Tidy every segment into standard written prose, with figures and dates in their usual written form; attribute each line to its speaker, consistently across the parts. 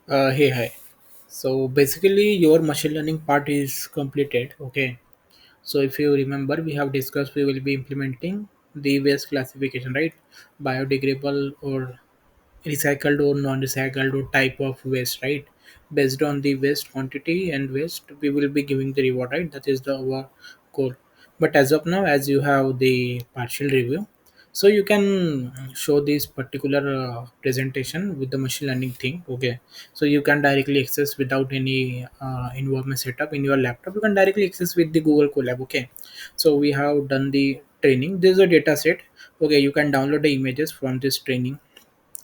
Speaker 1: Hey, hi. So basically, your machine learning part is completed. Okay. So if you remember, we have discussed we will be implementing the waste classification, right? Biodegradable or recycled or non-recycled or type of waste, right? Based on the waste quantity and waste, we will be giving the reward, right? That is the our goal. But as of now, as you have the partial review, so you can show this particular presentation with the machine learning thing. Okay, so you can directly access without any involvement setup in your laptop. You can directly access with the Google Colab. Okay, so we have done the training. This is a data set. Okay, you can download the images from this training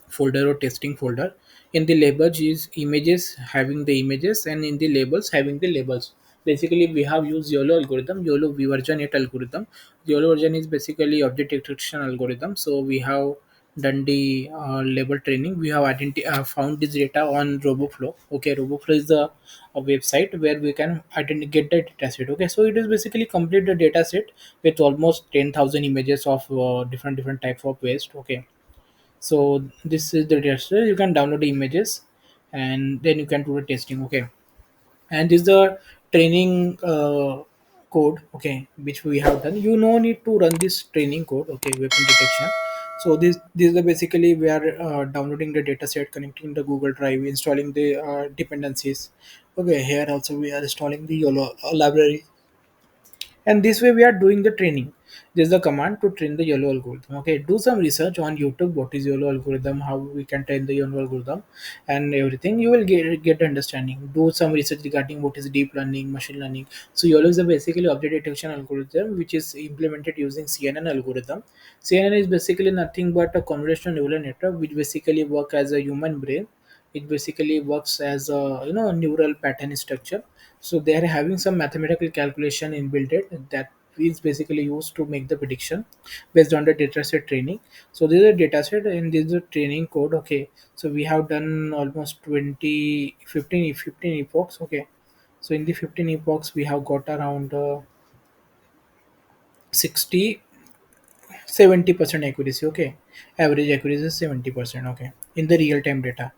Speaker 1: folder or testing folder. In the labels is images having the images, and in the labels having the labels. Basically we have used YOLO algorithm, YOLO version 8 algorithm. YOLO version is basically object detection algorithm. So we have done the label training. We have found this data on RoboFlow. Okay, RoboFlow is the a website where we can get the data set. Okay, so it is basically complete the data set with almost 10,000 images of different type of waste. Okay, so this is the tester. You can download the images and then you can do the testing. Okay, and this is the training code. Okay, which we have done. You no need to run this training code. Okay, weapon detection. So this is the basically we are downloading the data set, connecting the Google Drive, installing the dependencies. Okay, here also we are installing the YOLO library, and this way we are doing the training. There's the command to train the yellow algorithm. Okay, do some research on YouTube, what is yellow algorithm, how we can train the yellow algorithm, and everything you will get understanding. Do some research regarding what is deep learning, machine learning. So yellow is a basically object detection algorithm which is implemented using CNN algorithm. CNN is basically nothing but a convolutional neural network which basically work as a human brain. It basically works as a neural pattern structure. So they are having some mathematical calculation inbuilt it that is basically used to make the prediction based on the dataset training. So this is a dataset and this is a training code. Okay, so we have done almost 20 15 epochs. Okay, so in the 15 epochs we have got around 60 70% accuracy. Okay, average accuracy is 70%. Okay, in the real time data.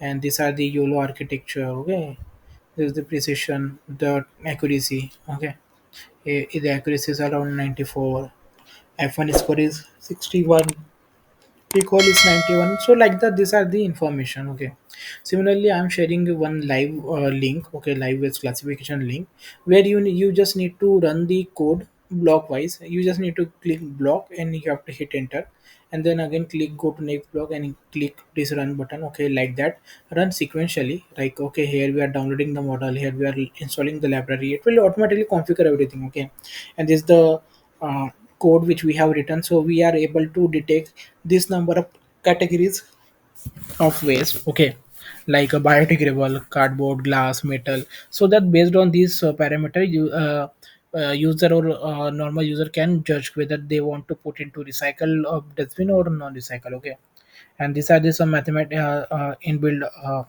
Speaker 1: And these are the YOLO architecture. Okay, this is the precision, the accuracy. Okay, the accuracy is around 94. F1 score is 61. Recall is 91. So like that, these are the information. Okay, similarly I'm sharing you one live link. Okay, live with classification link where you just need to run the code block wise. You just need to click block and you have to hit enter, and then again click go to next block and click this run button. Okay, like that, run sequentially. Like, okay, here we are downloading the model, here we are installing the library. It will automatically configure everything. Okay, and this is the uh, code which we have written. So we are able to detect this number of categories of waste. Okay, like a biodegradable, cardboard, glass, metal. So that based on these parameter, you user or normal user can judge whether they want to put into recycle of dustbin or non-recycle. Okay, and these are the some inbuilt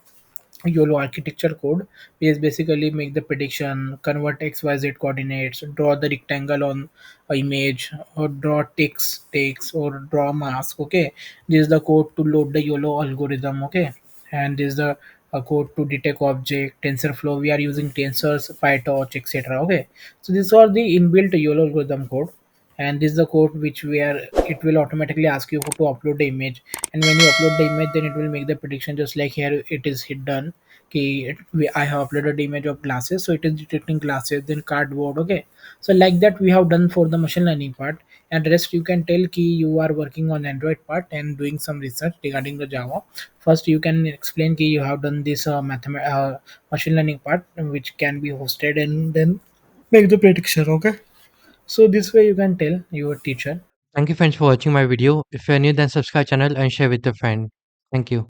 Speaker 1: YOLO architecture code is basically make the prediction, convert XYZ coordinates, draw the rectangle on a image, or draw text, or draw mask. Okay, this is the code to load the YOLO algorithm. Okay, and this is the code to detect object, TensorFlow. We are using tensors, PyTorch, etc. Okay, so these are the inbuilt YOLO algorithm code, and this is the code which we are it will automatically ask you to upload the image, and when you upload the image then it will make the prediction just like here it is hit done. Okay, I have uploaded the image of glasses, so it is detecting glasses, then cardboard. Okay, so like that we have done for the machine learning part, and rest you can tell key you are working on Android part and doing some research regarding the Java. First you can explain key you have done this machine learning part which can be hosted, and then make the prediction. Okay, so this way you can tell your teacher.
Speaker 2: Thank you friends for watching my video. If you're new, then subscribe channel and share with your friend. Thank you.